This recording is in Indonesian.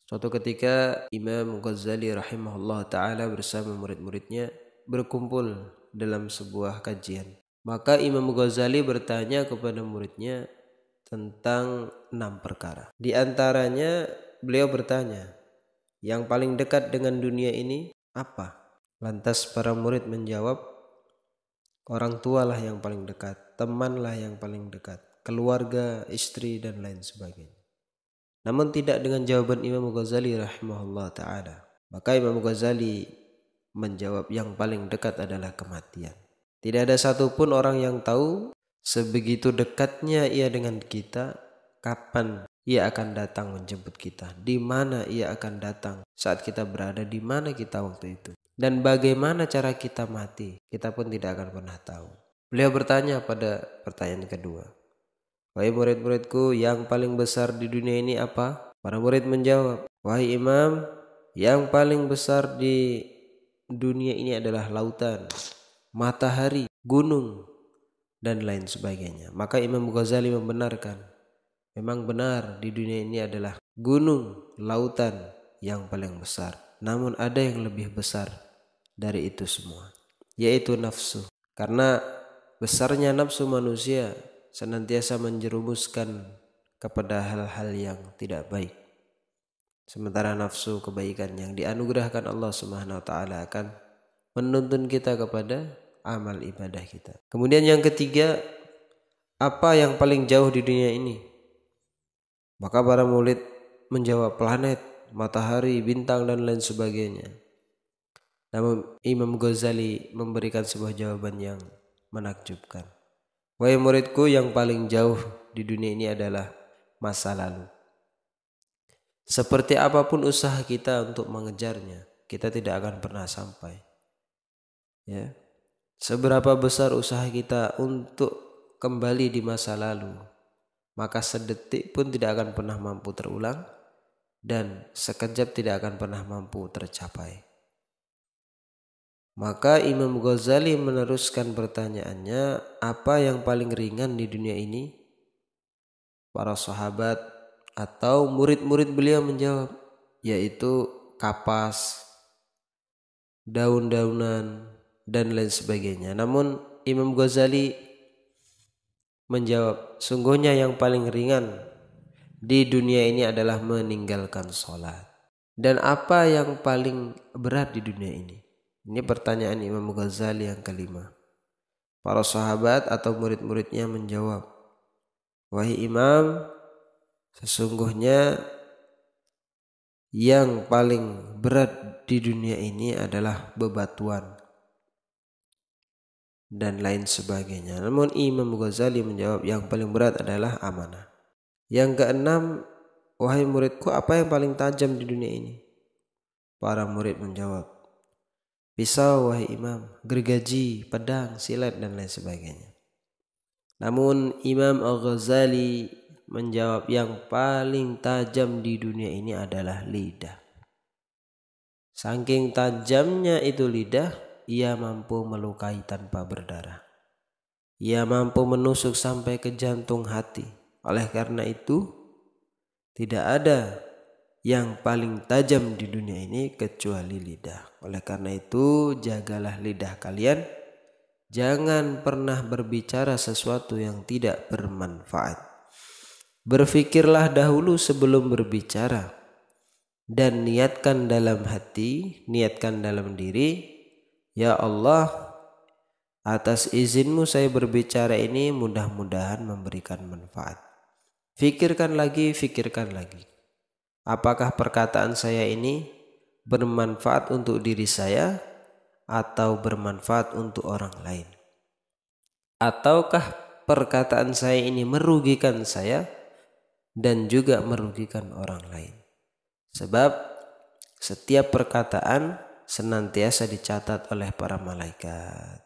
Suatu ketika Imam Ghazali rahimahullah ta'ala bersama murid-muridnya berkumpul dalam sebuah kajian. Maka Imam Ghazali bertanya kepada muridnya tentang 6 perkara. Di antaranya beliau bertanya, yang paling dekat dengan dunia ini apa? Lantas para murid menjawab, orang tualah yang paling dekat, temanlah yang paling dekat, keluarga, istri, dan lain sebagainya. Namun tidak dengan jawaban Imam Ghazali rahimahullah ta'ala. Maka Imam Ghazali menjawab, yang paling dekat adalah kematian. Tidak ada satupun orang yang tahu sebegitu dekatnya ia dengan kita, kapan ia akan datang menjemput kita, di mana ia akan datang saat kita berada di mana kita waktu itu, dan bagaimana cara kita mati, kita pun tidak akan pernah tahu. Beliau bertanya pada pertanyaan kedua, wahai murid-muridku, yang paling besar di dunia ini apa? Para murid menjawab, wahai Imam, yang paling besar di dunia ini adalah lautan, matahari, gunung, dan lain sebagainya. Maka Imam Ghazali membenarkan, memang benar di dunia ini adalah gunung, lautan yang paling besar. Namun ada yang lebih besar dari itu semua, yaitu nafsu. Karena besarnya nafsu manusia senantiasa menjerumuskan kepada hal-hal yang tidak baik. Sementara nafsu kebaikan yang dianugerahkan Allah Subhanahu wa taala akan menuntun kita kepada amal ibadah kita. Kemudian yang ketiga, apa yang paling jauh di dunia ini? Maka para murid menjawab, planet, matahari, bintang, dan lain sebagainya. Namun Imam Ghazali memberikan sebuah jawaban yang menakjubkan. Wahai muridku, yang paling jauh di dunia ini adalah masa lalu. Seperti apapun usaha kita untuk mengejarnya, kita tidak akan pernah sampai. Ya. Seberapa besar usaha kita untuk kembali di masa lalu, maka sedetik pun tidak akan pernah mampu terulang, dan sekejap tidak akan pernah mampu tercapai. Maka Imam Ghazali meneruskan pertanyaannya, apa yang paling ringan di dunia ini? Para sahabat atau murid-murid beliau menjawab, yaitu kapas, daun-daunan, dan lain sebagainya. Namun Imam Ghazali menjawab, sungguhnya yang paling ringan di dunia ini adalah meninggalkan sholat. Dan apa yang paling berat di dunia ini? Ini pertanyaan Imam Ghazali yang kelima. Para sahabat atau murid-muridnya menjawab, wahai Imam, sesungguhnya yang paling berat di dunia ini adalah bebatuan dan lain sebagainya. Namun Imam Ghazali menjawab, yang paling berat adalah amanah. Yang keenam, wahai muridku, apa yang paling tajam di dunia ini? Para murid menjawab, pisau wahai Imam, gergaji, pedang, silet, dan lain sebagainya. Namun Imam Al-Ghazali menjawab, yang paling tajam di dunia ini adalah lidah. Saking tajamnya itu lidah, ia mampu melukai tanpa berdarah. Ia mampu menusuk sampai ke jantung hati. Oleh karena itu, tidak ada yang paling tajam di dunia ini kecuali lidah. Oleh karena itu, jagalah lidah kalian. Jangan pernah berbicara sesuatu yang tidak bermanfaat. Berfikirlah dahulu sebelum berbicara, dan niatkan dalam hati, niatkan dalam diri, ya Allah, atas izinmu saya berbicara ini mudah-mudahan memberikan manfaat. Fikirkan lagi, fikirkan lagi. Apakah perkataan saya ini bermanfaat untuk diri saya atau bermanfaat untuk orang lain? Ataukah perkataan saya ini merugikan saya dan juga merugikan orang lain? Sebab setiap perkataan senantiasa dicatat oleh para malaikat.